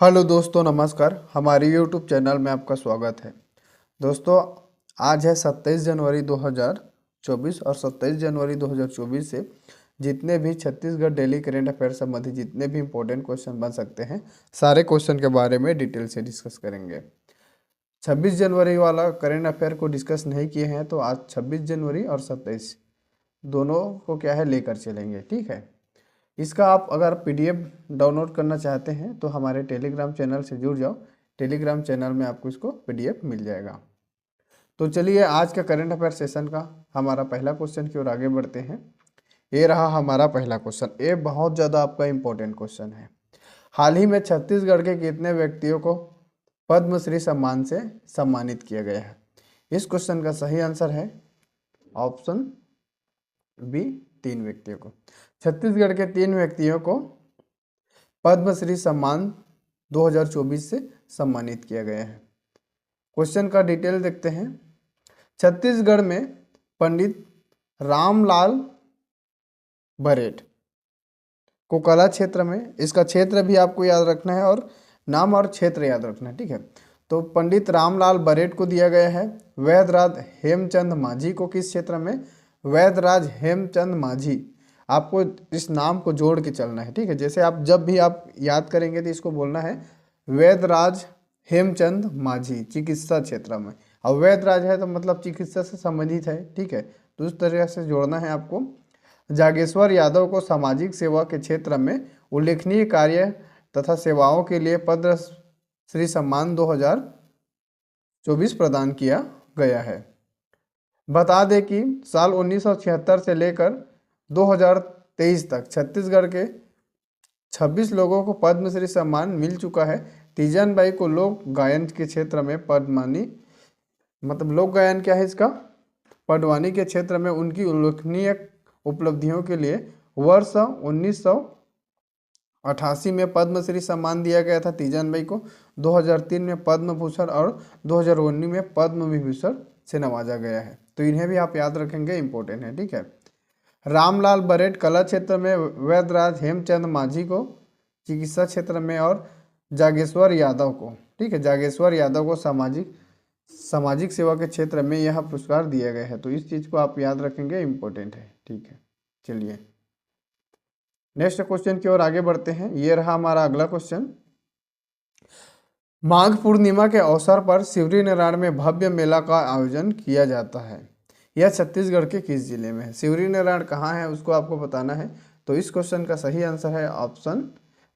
Hello दोस्तों, नमस्कार। हमारे यूट्यूब चैनल में आपका स्वागत है। दोस्तों, आज है 27 जनवरी 2024 और 27 जनवरी 2024 से जितने भी छत्तीसगढ़ डेली करेंट अफेयर संबंधी जितने भी इम्पोर्टेंट क्वेश्चन बन सकते हैं, सारे क्वेश्चन के बारे में डिटेल से डिस्कस करेंगे। 26 जनवरी वाला करेंट अफेयर को डिस्कस नहीं किए हैं तो आज 26 जनवरी और 27 दोनों को क्या है लेकर चलेंगे, ठीक है। इसका आप अगर पीडीएफ डाउनलोड करना चाहते हैं तो हमारे टेलीग्राम चैनल से जुड़ जाओ। टेलीग्राम चैनल में आपको इसको पीडीएफ मिल जाएगा। तो चलिए आज का करंट अफेयर सेशन का हमारा पहला क्वेश्चन की ओर आगे बढ़ते हैं। ये रहा हमारा पहला क्वेश्चन। ये बहुत ज़्यादा आपका इम्पोर्टेंट क्वेश्चन है। हाल ही में छत्तीसगढ़ के कितने व्यक्तियों को पद्मश्री सम्मान से सम्मानित किया गया है? इस क्वेश्चन का सही आंसर है ऑप्शन बी, 3 व्यक्तियों को। छत्तीसगढ़ के 3 व्यक्तियों को पद्मश्री सम्मान 2024 से सम्मानित किया गया है। क्वेश्चन का डिटेल देखते हैं। छत्तीसगढ़ में पंडित रामलाल बरेट को कला क्षेत्र में, इसका क्षेत्र भी आपको याद रखना है और नाम और क्षेत्र याद रखना है, ठीक है। तो पंडित रामलाल बरेट को दिया गया है। वैद्यराज हेमचंद माझी को किस क्षेत्र में? वैद्यराज हेमचंद माझी। आपको इस नाम को जोड़ के चलना है, ठीक है। जैसे आप जब भी आप याद करेंगे तो इसको बोलना है वैद्यराज हेमचंद माझी, चिकित्सा क्षेत्र में। अब वैद्यराज है तो मतलब चिकित्सा से संबंधित है, ठीक है। तो उस तरह से जोड़ना है आपको। जागेश्वर यादव को सामाजिक सेवा के क्षेत्र में उल्लेखनीय कार्य तथा सेवाओं के लिए पद्मश्री सम्मान 2024 प्रदान किया गया है। बता दें कि साल 1976 से लेकर 2023 तक छत्तीसगढ़ के 26 लोगों को पद्मश्री सम्मान मिल चुका है। तीजन बाई को लोक गायन के क्षेत्र में पद्मनी, मतलब लोक गायन क्या है इसका? पडवानी के क्षेत्र में उनकी उल्लेखनीय उपलब्धियों के लिए वर्ष 1988 में पद्मश्री सम्मान दिया गया था तीजन बाई को। 2003 में पद्म भूषण और 2019 में पद्म विभूषण से नवाजा गया है। तो इन्हें भी आप याद रखेंगे, इंपॉर्टेंट है, ठीक है। रामलाल बरेट कला क्षेत्र में, वैद्यराज हेमचंद माझी को चिकित्सा क्षेत्र में और जागेश्वर यादव को, ठीक है, जागेश्वर यादव को सामाजिक सेवा के क्षेत्र में यह पुरस्कार दिया गया है। तो इस चीज़ को आप याद रखेंगे, इंपॉर्टेंट है, ठीक है। चलिए नेक्स्ट क्वेश्चन की ओर आगे बढ़ते हैं। ये रहा हमारा अगला क्वेश्चन। माघ पूर्णिमा के अवसर पर शिवरी नारायण में भव्य मेला का आयोजन किया जाता है। यह छत्तीसगढ़ के किस जिले में है? शिवरी नारायण कहाँ है उसको आपको बताना है। तो इस क्वेश्चन का सही आंसर है ऑप्शन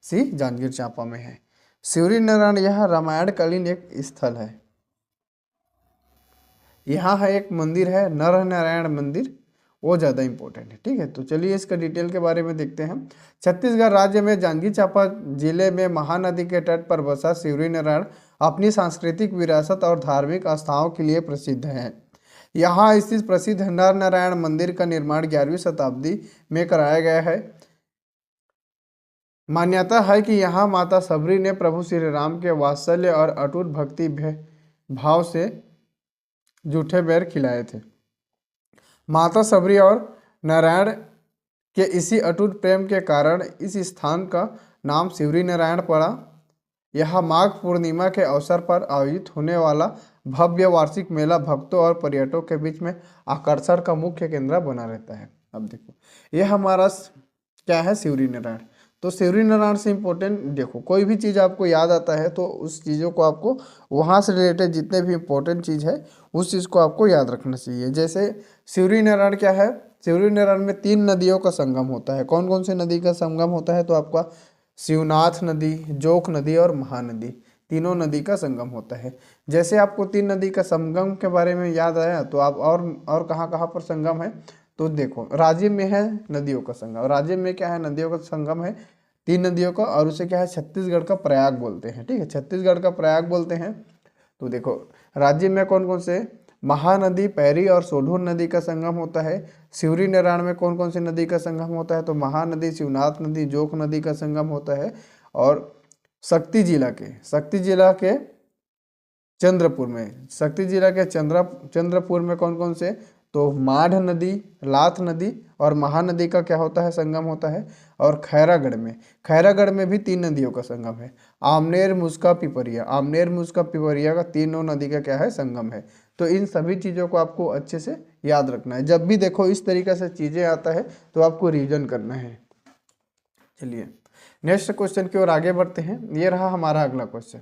सी, जांजगीर चांपा में है। शिवरी नारायण यह रामायणकालीन एक स्थल है। यहाँ है एक मंदिर है नर नारायण मंदिर, वो ज़्यादा इंपॉर्टेंट है, ठीक है। तो चलिए इसका डिटेल के बारे में देखते हैं। छत्तीसगढ़ राज्य में जांजगीर चांपा जिले में महानदी के तट पर बसा शिवरी नारायण अपनी सांस्कृतिक विरासत और धार्मिक आस्थाओं के लिए प्रसिद्ध है। यहाँ स्थित प्रसिद्ध नर नारायण मंदिर का निर्माण 11वीं शताब्दी में कराया गया है। मान्यता है कि यहाँ माता सबरी ने प्रभु श्री राम के वात्सल्य और अटूट भक्ति भाव से जूठे बेर खिलाए थे। माता सबरी और नारायण के इसी अटूट प्रेम के कारण इस स्थान का नाम शिवरी नारायण पड़ा। यह माघ पूर्णिमा के अवसर पर आयोजित होने वाला भव्य वार्षिक मेला भक्तों और पर्यटकों के बीच में आकर्षण का मुख्य केंद्र बना रहता है। अब देखो ये हमारा क्या है, शिवरी नारायण। तो शिवरी नारायण से इम्पोर्टेंट देखो, कोई भी चीज़ आपको याद आता है तो उस चीज़ों को आपको वहाँ से रिलेटेड जितने भी इम्पोर्टेंट चीज़ है उस चीज़ को आपको याद रखना चाहिए। जैसे शिवरी नारायण क्या है? शिवरी नारायण में 3 नदियों का संगम होता है। कौन कौन सी नदी का संगम होता है? तो आपका शिवनाथ नदी, जोक नदी और महानदी, तीनों नदी का संगम होता है। जैसे आपको 3 नदी का संगम के बारे में याद आया तो आप और कहाँ कहाँ पर संगम है? तो देखो राजिम में है नदियों का संगम। राजिम में क्या है? नदियों का संगम है 3 नदियों का, और उसे क्या है छत्तीसगढ़ का प्रयाग बोलते हैं, ठीक है, छत्तीसगढ़ का प्रयाग बोलते हैं। तो देखो राजिम में कौन कौन से? महानदी, पैरी और सोढूर नदी का संगम होता है। शिवरी नारायण में कौन कौन सी नदी का संगम होता है? तो महानदी, शिवनाथ नदी, जोक नदी का संगम होता है। और शक्ति जिला के चंद्रपुर में, शक्ति जिला के चंद्रपुर में कौन कौन से? तो माढ़ नदी, लाथ नदी और महानदी का क्या होता है, संगम होता है। और खैरागढ़ में भी 3 नदियों का संगम है। आमनेर, मुस्का, पिपरिया, आमनेर, मुस्का, पिपरिया का तीनों नदी का क्या है, संगम है। तो इन सभी चीज़ों को आपको अच्छे से याद रखना है। जब भी देखो इस तरीके से चीज़ें आता है तो आपको रिवीजन करना है। चलिए नेक्स्ट क्वेश्चन की ओर आगे बढ़ते हैं। ये रहा हमारा अगला क्वेश्चन,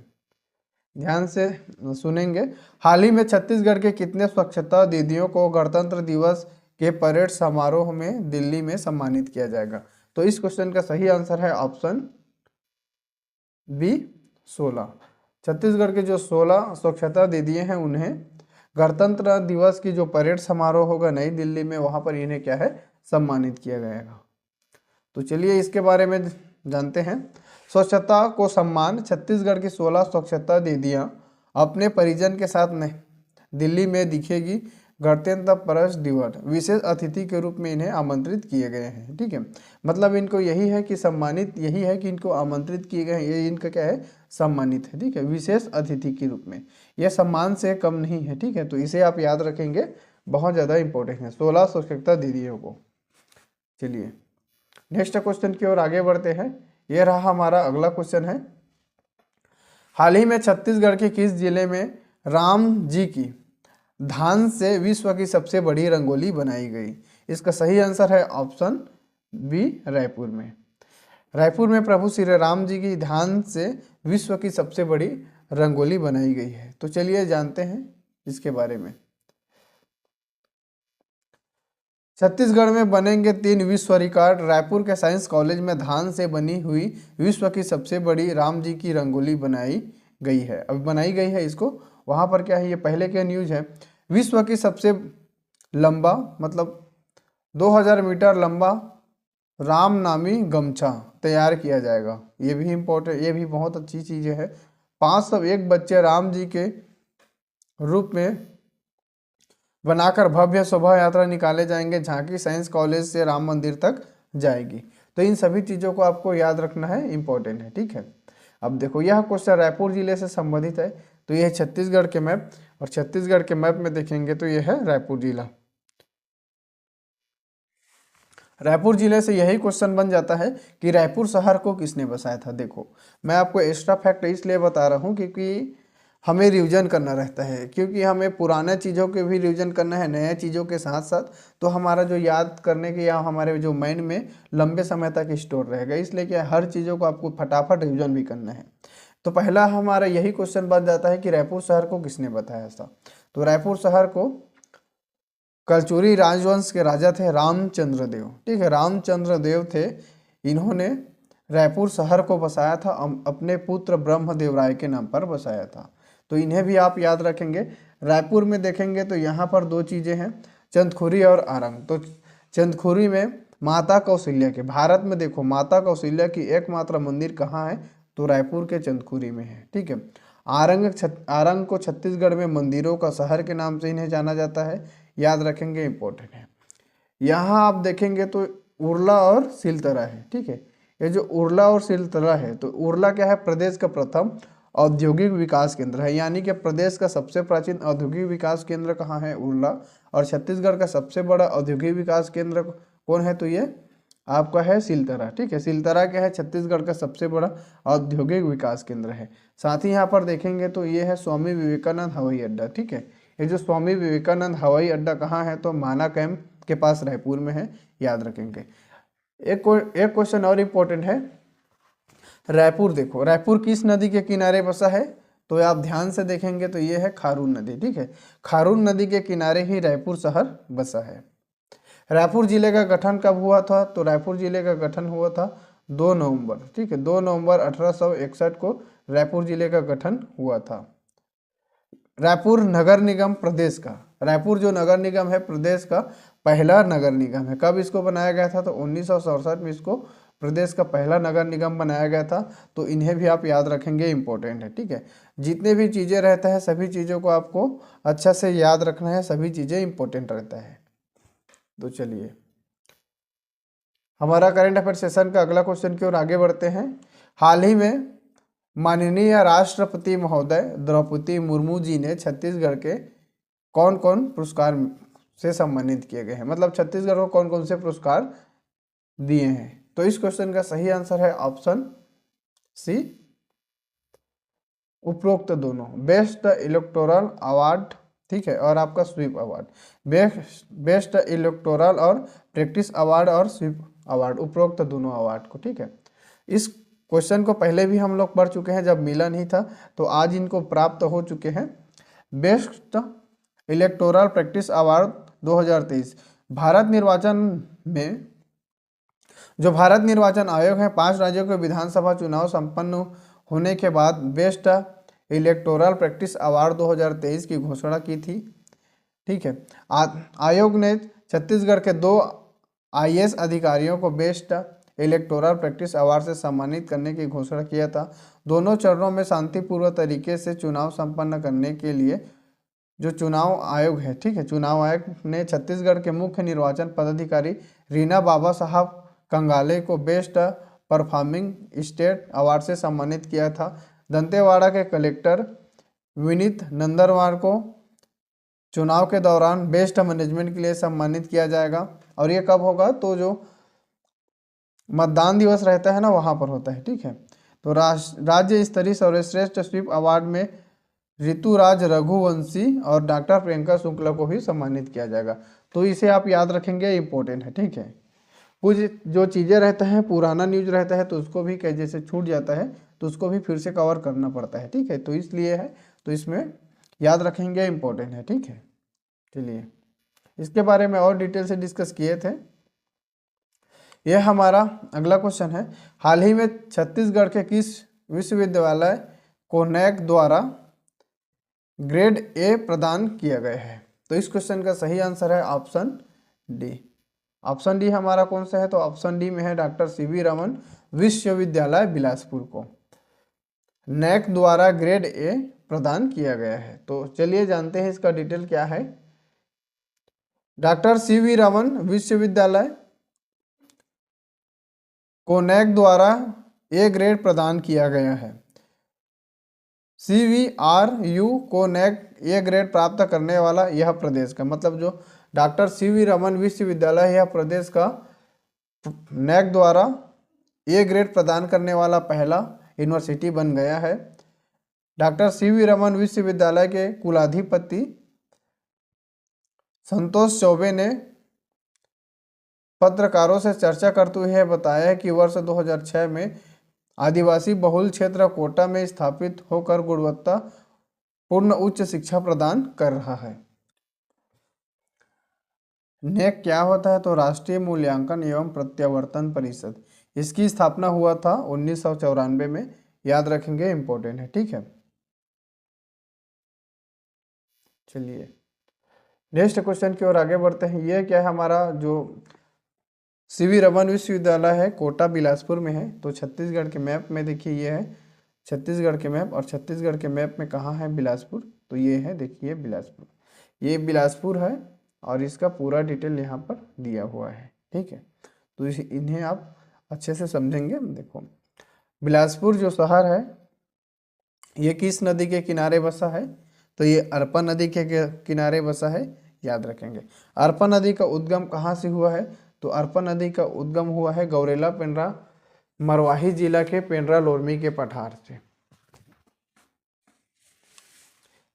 ध्यान से सुनेंगे। हाल ही में छत्तीसगढ़ के कितने स्वच्छता दीदियों को गणतंत्र दिवस के परेड समारोह में दिल्ली में सम्मानित किया जाएगा? तो इस क्वेश्चन का सही आंसर है ऑप्शन बी, 16। छत्तीसगढ़ के जो 16 स्वच्छता दीदियां हैं उन्हें गणतंत्र दिवस की जो परेड समारोह होगा नई दिल्ली में, वहां पर इन्हें क्या है, सम्मानित किया जाएगा। तो चलिए इसके बारे में जानते हैं। स्वच्छता को सम्मान छत्तीसगढ़ की 16 स्वच्छता दीदियां अपने परिजन के साथ दिल्ली में दिखेगी। गणतंत्र परेड दिवस विशेष अतिथि के रूप में इन्हें आमंत्रित किए गए हैं। ठीक है, मतलब इनको यही है कि सम्मानित, यही है कि इनको आमंत्रित किए गए हैं, ये इनका क्या है, सम्मानित है। ठीक है, विशेष अतिथि के रूप में, यह सम्मान से कम नहीं है। ठीक है, तो इसे आप याद रखेंगे, बहुत ज़्यादा इंपॉर्टेंट है 16 स्वच्छता दीदियों को। चलिए नेक्स्ट क्वेश्चन की ओर आगे बढ़ते हैं। यह रहा हमारा अगला क्वेश्चन है। हाल ही में छत्तीसगढ़ के किस जिले में राम जी की धान से विश्व की सबसे बड़ी रंगोली बनाई गई? इसका सही आंसर है ऑप्शन बी, रायपुर में। रायपुर में प्रभु श्री राम जी की धान से विश्व की सबसे बड़ी रंगोली बनाई गई है। तो चलिए जानते हैं इसके बारे में। छत्तीसगढ़ में बनेंगे 3 विश्व रिकॉर्ड। रायपुर के साइंस कॉलेज में धान से बनी हुई विश्व की सबसे बड़ी राम जी की रंगोली बनाई गई है। अब बनाई गई है इसको, वहाँ पर क्या है, ये पहले के न्यूज है। विश्व की सबसे लंबा, मतलब 2000 मीटर लंबा राम नामी गमछा तैयार किया जाएगा। ये भी इम्पोर्टेंट, ये भी बहुत अच्छी चीज़ें है। 501 बच्चे राम जी के रूप में बनाकर भव्य शोभा यात्रा निकाले जाएंगे। झांकी साइंस कॉलेज से राम मंदिर तक जाएगी। तो इन सभी चीज़ों को आपको याद रखना है, इंपॉर्टेंट है। ठीक है, अब देखो यह क्वेश्चन रायपुर जिले से संबंधित है, तो यह है छत्तीसगढ़ के मैप, और छत्तीसगढ़ के मैप में देखेंगे तो यह है रायपुर जिला। रायपुर जिले से यही क्वेश्चन बन जाता है कि रायपुर शहर को किसने बसाया था। देखो मैं आपको एक्स्ट्रा फैक्ट इसलिए बता रहा हूँ क्योंकि हमें रिवीजन करना रहता है, क्योंकि हमें पुराने चीज़ों के भी रिवीजन करना है नए चीज़ों के साथ साथ। तो हमारा जो याद करने के या हमारे जो माइंड में लंबे समय तक स्टोर रहेगा, इसलिए क्या हर चीज़ों को आपको फटाफट रिवीजन भी करना है। तो पहला हमारा यही क्वेश्चन बन जाता है कि रायपुर शहर को किसने बताया था। तो रायपुर शहर को कलचुरी राजवंश के राजा थे रामचंद्र देव। ठीक है, रामचंद्र देव थे, इन्होंने रायपुर शहर को बसाया था, अपने पुत्र ब्रह्मदेव राय के नाम पर बसाया था। तो इन्हें भी आप याद रखेंगे। रायपुर में देखेंगे तो यहाँ पर 2 चीज़ें हैं, चंदखुरी और आरंग। तो चंदखुरी में माता कौशल्या के, भारत में देखो माता कौशल्या की एकमात्र मंदिर कहाँ है, तो रायपुर के चंदखुरी में है। ठीक है, आरंग को छत्तीसगढ़ में मंदिरों का शहर के नाम से इन्हें जाना जाता है, याद रखेंगे, इंपॉर्टेंट है। यहाँ आप देखेंगे तो उरला और सिलतरा है। ठीक है, ये जो उरला और सिलतरा है, तो उरला क्या है, प्रदेश का प्रथम औद्योगिक विकास केंद्र है, यानी कि प्रदेश का सबसे प्राचीन औद्योगिक विकास केंद्र कहाँ है, उरला। और छत्तीसगढ़ का सबसे बड़ा औद्योगिक विकास केंद्र कौन है, तो ये आपका है सिलतरा। ठीक है, सिलतरा क्या है, छत्तीसगढ़ का सबसे बड़ा औद्योगिक विकास केंद्र है। साथ ही यहाँ पर देखेंगे तो ये है स्वामी विवेकानंद हवाई अड्डा। ठीक है, ये जो स्वामी विवेकानंद हवाई अड्डा कहाँ है, तो माना कैंप के पास रायपुर में है, याद रखेंगे। एक क्वेश्चन और इम्पोर्टेंट है, रायपुर देखो रायपुर किस नदी के किनारे बसा है, तो आप ध्यान से देखेंगे तो ये है खारून नदी। ठीक है, खारून नदी के किनारे ही रायपुर शहर बसा है। रायपुर जिले का गठन कब हुआ था, तो रायपुर जिले का गठन हुआ था 2 नवंबर। ठीक है, 2 नवंबर 1861 को रायपुर जिले का गठन हुआ था। रायपुर नगर निगम प्रदेश का, रायपुर जो नगर निगम है प्रदेश का पहला नगर निगम है। कब इसको बनाया गया था, तो 1967 में इसको प्रदेश का पहला नगर निगम बनाया गया था। तो इन्हें भी आप याद रखेंगे, इंपॉर्टेंट है। ठीक है, जितने भी चीज़ें रहता है सभी चीज़ों को आपको अच्छा से याद रखना है, सभी चीज़ें इंपॉर्टेंट रहता है। तो चलिए हमारा करंट अफेयर सेशन का अगला क्वेश्चन की ओर आगे बढ़ते हैं। हाल ही में माननीय राष्ट्रपति महोदय द्रौपदी मुर्मू जी ने छत्तीसगढ़ के कौन कौन पुरस्कार से सम्मानित किए गए हैं, मतलब छत्तीसगढ़ को कौन कौन से पुरस्कार दिए हैं। तो इस क्वेश्चन का सही आंसर है ऑप्शन सी, उपरोक्त दोनों। बेस्ट इलेक्टोरल अवार्ड, ठीक है, और आपका स्वीप अवार्ड। बेस्ट इलेक्टोरल और प्रैक्टिस अवार्ड और स्वीप अवार्ड, उपरोक्त दोनों अवार्ड को, ठीक है। इस क्वेश्चन को पहले भी हम लोग पढ़ चुके हैं जब मिला नहीं था, तो आज इनको प्राप्त हो चुके हैं। Best electoral practice award 2023 Bharat निर्वाचन में, जो भारत निर्वाचन आयोग है, 5 राज्यों के विधानसभा चुनाव संपन्न होने के बाद बेस्ट इलेक्टोरल प्रैक्टिस अवार्ड 2023 की घोषणा की थी, ठीक है। आयोग ने छत्तीसगढ़ के 2 IAS अधिकारियों को बेस्ट इलेक्टोरल प्रैक्टिस अवार्ड से सम्मानित करने की घोषणा किया था। दोनों चरणों में शांतिपूर्ण तरीके से चुनाव संपन्न करने के लिए जो चुनाव आयोग है, ठीक है, चुनाव आयोग ने छत्तीसगढ़ के मुख्य निर्वाचन पदाधिकारी रीना बाबा साहब कंगाले को बेस्ट परफॉर्मिंग स्टेट अवार्ड से सम्मानित किया था। दंतेवाड़ा के कलेक्टर विनीत नंदनवार को चुनाव के दौरान बेस्ट मैनेजमेंट के लिए सम्मानित किया जाएगा। और ये कब होगा, तो जो मतदान दिवस रहता है ना, वहाँ पर होता है, ठीक है। तो राज्य स्तरीय सर्वश्रेष्ठ स्वीप अवार्ड में ऋतुराज रघुवंशी और डॉक्टर प्रियंका शुक्ला को भी सम्मानित किया जाएगा। तो इसे आप याद रखेंगे, इंपॉर्टेंट है, ठीक है। कुछ जो चीज़ें रहता है, पुराना न्यूज रहता है, तो उसको भी कहीं जैसे छूट जाता है तो उसको भी फिर से कवर करना पड़ता है, ठीक है। तो इसलिए है, तो इसमें याद रखेंगे, इंपॉर्टेंट है, ठीक है। चलिए, इसके बारे में और डिटेल से डिस्कस किए थे। यह हमारा अगला क्वेश्चन है, हाल ही में छत्तीसगढ़ के किस विश्वविद्यालय को NAC द्वारा ग्रेड A प्रदान किया गया है। तो इस क्वेश्चन का सही आंसर है ऑप्शन डी। ऑप्शन डी हमारा कौन सा है, तो ऑप्शन डी में है डॉक्टर CV रमन विश्वविद्यालय बिलासपुर को NAC द्वारा ग्रेड A प्रदान किया गया है। तो चलिए जानते हैं इसका डिटेल क्या है। डॉक्टर CV रमन विश्वविद्यालय को NAC द्वारा A ग्रेड प्रदान किया गया है। CVRU को NAC A ग्रेड प्राप्त करने वाला यह प्रदेश का, मतलब जो डॉक्टर CV रमन विश्वविद्यालय यह प्रदेश का NAC द्वारा A ग्रेड प्रदान करने वाला पहला यूनिवर्सिटी बन गया है। डॉक्टर CV रमन विश्वविद्यालय के कुलाधिपति संतोष चौबे ने पत्रकारों से चर्चा करते हुए बताया कि वर्ष 2006 में आदिवासी बहुल क्षेत्र कोटा में स्थापित होकर गुणवत्ता पूर्ण उच्च शिक्षा प्रदान कर रहा है। NAC क्या होता है, तो राष्ट्रीय मूल्यांकन एवं प्रत्यावर्तन परिषद। इसकी स्थापना हुआ था 1994 में, याद रखेंगे, इंपॉर्टेंट है, ठीक है। चलिए नेक्स्ट क्वेश्चन की ओर आगे बढ़ते हैं। यह क्या है, हमारा जो CV रमन विश्वविद्यालय है कोटा बिलासपुर में है। तो छत्तीसगढ़ के मैप में देखिए, ये है छत्तीसगढ़ के मैप, और छत्तीसगढ़ के मैप में कहाँ है, बिलासपुर। तो ये है, देखिए बिलासपुर, ये बिलासपुर है, और इसका पूरा डिटेल यहाँ पर दिया हुआ है, ठीक है। तो इन्हें आप अच्छे से समझेंगे। देखो, बिलासपुर जो शहर है, ये किस नदी के किनारे बसा है, तो ये अरपा नदी के किनारे बसा है, याद रखेंगे। अरपा नदी का उद्गम कहाँ से हुआ है, तो अरपा नदी का उद्गम हुआ है गौरेला पेंड्रा मरवाही जिला के पेंड्रा लोरमी के पठार से।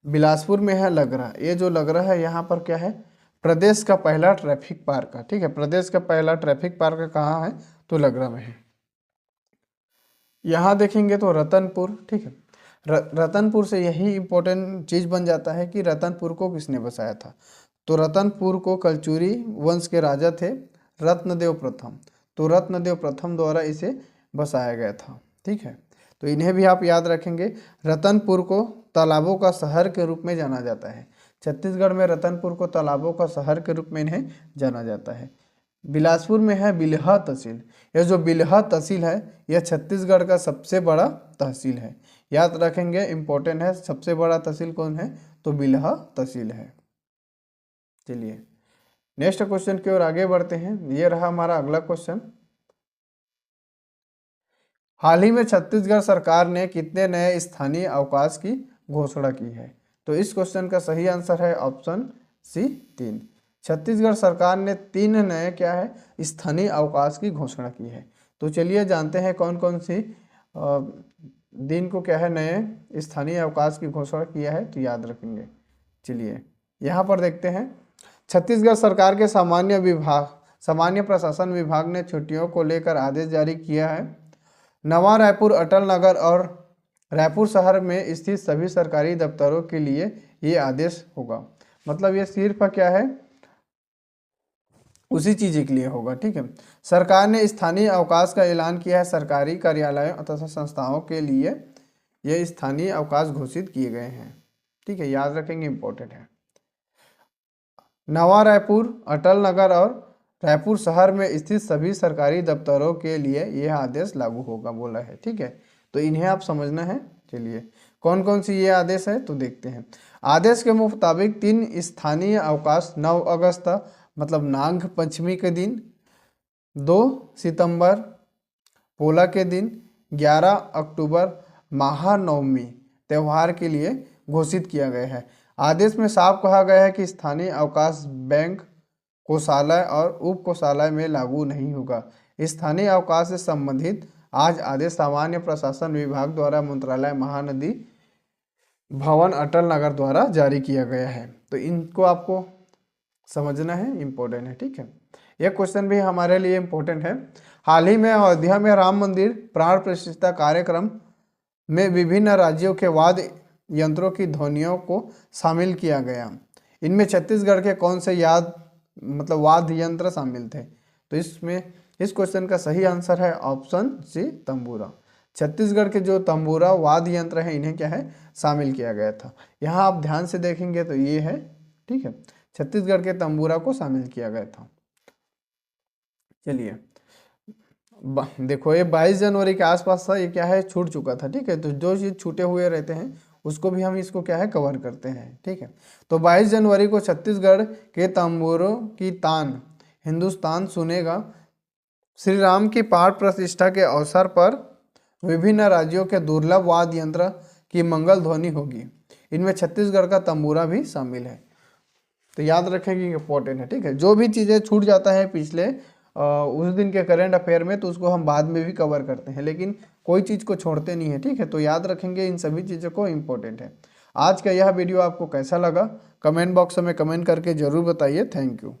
बिलासपुर में है लगरा, ये जो लगरा है यहाँ पर क्या है, प्रदेश का पहला ट्रैफिक पार्क है, ठीक है। प्रदेश का पहला ट्रैफिक पार्क कहाँ है, तो लगरा में है। यहाँ देखेंगे तो रतनपुर, ठीक है। रतनपुर से यही इंपॉर्टेंट चीज़ बन जाता है कि रतनपुर को किसने बसाया था, तो रतनपुर को कलचुरी वंश के राजा थे रत्नदेव प्रथम, तो रत्नदेव प्रथम द्वारा इसे बसाया गया था, ठीक है। तो इन्हें भी आप याद रखेंगे। रतनपुर को तालाबों का शहर के रूप में जाना जाता है। छत्तीसगढ़ में रतनपुर को तालाबों का शहर के रूप में इन्हें जाना जाता है। बिलासपुर में है बिल्हा तहसील। यह जो बिल्हा तहसील है, यह छत्तीसगढ़ का सबसे बड़ा तहसील है, याद रखेंगे, इंपॉर्टेंट है। सबसे बड़ा तहसील कौन है, तो बिल्हा तहसील है। चलिए नेक्स्ट क्वेश्चन की ओर आगे बढ़ते हैं। ये रहा हमारा अगला क्वेश्चन, हाल ही में छत्तीसगढ़ सरकार ने कितने नए स्थानीय अवकाश की घोषणा की है। तो इस क्वेश्चन का सही आंसर है ऑप्शन सी 3। छत्तीसगढ़ सरकार ने 3 नए क्या है स्थानीय अवकाश की घोषणा की है। तो चलिए जानते हैं कौन कौन सी दिन को क्या है नए स्थानीय अवकाश की घोषणा किया है, तो याद रखेंगे। चलिए यहाँ पर देखते हैं। छत्तीसगढ़ सरकार के सामान्य प्रशासन विभाग ने छुट्टियों को लेकर आदेश जारी किया है। नवा रायपुर, अटल नगर और रायपुर शहर में स्थित सभी सरकारी दफ्तरों के लिए ये आदेश होगा। मतलब ये सिर्फ क्या है उसी चीज़ के लिए होगा, ठीक है। सरकार ने स्थानीय अवकाश का ऐलान किया है। सरकारी कार्यालयों तथा संस्थाओं के लिए ये स्थानीय अवकाश घोषित किए गए हैं, ठीक है, याद रखेंगे, इंपॉर्टेंट है। नवा रायपुर, अटल नगर और रायपुर शहर में स्थित सभी सरकारी दफ्तरों के लिए यह आदेश लागू होगा बोला है, ठीक है। तो इन्हें आप समझना है। चलिए कौन कौन सी ये आदेश है तो देखते हैं। आदेश के मुताबिक 3 स्थानीय अवकाश 9 अगस्त मतलब नाग पंचमी के दिन, 2 सितंबर पोला के दिन, 11 अक्टूबर महानवमी त्यौहार के लिए घोषित किया गया है। आदेश में साफ कहा गया है कि स्थानीय अवकाश बैंक, कोषालय और उप कोषालय में लागू नहीं होगा। स्थानीय अवकाश से संबंधित आज आदेश सामान्य प्रशासन विभाग द्वारा मंत्रालय महानदी भवन अटल नगर द्वारा जारी किया गया है। तो इनको आपको समझना है, इम्पोर्टेंट है, ठीक है। यह क्वेश्चन भी हमारे लिए इम्पोर्टेंट है। हाल ही में अयोध्या में राम मंदिर प्राण प्रतिष्ठा कार्यक्रम में विभिन्न राज्यों के वाद्य यंत्रों की ध्वनियों को शामिल किया गया। इनमें छत्तीसगढ़ के कौन से वाद्य यंत्र शामिल थे? तो इसमें इस क्वेश्चन का सही आंसर है ऑप्शन सी, तंबूरा। छत्तीसगढ़ के जो तंबूरा वाद्य यंत्र हैं इन्हें क्या है शामिल किया गया था। यहाँ आप ध्यान से देखेंगे तो ये है, ठीक है, छत्तीसगढ़ के तंबूरा को शामिल किया गया था। चलिए देखो ये 22 जनवरी के आसपास था, ये क्या है छूट चुका था, ठीक है। तो जो चीज़ छूटे हुए रहते हैं उसको भी हम इसको क्या है कवर करते हैं, ठीक है। तो 22 जनवरी को छत्तीसगढ़ के तंबूरों की तान हिंदुस्तान सुनेगा। श्री राम की प्राण प्रतिष्ठा के अवसर पर विभिन्न राज्यों के दुर्लभ वाद्य यंत्र की मंगल ध्वनि होगी। इनमें छत्तीसगढ़ का तंबूरा भी शामिल है। तो याद रखेंगे, इंपॉर्टेंट है, ठीक है। जो भी चीज़ें छूट जाता है पिछले उस दिन के करंट अफेयर में तो उसको हम बाद में भी कवर करते हैं, लेकिन कोई चीज़ को छोड़ते नहीं है, ठीक है। तो याद रखेंगे इन सभी चीज़ों को, इम्पोर्टेंट है। आज का यह वीडियो आपको कैसा लगा कमेंट बॉक्स में कमेंट करके ज़रूर बताइए। Thank you.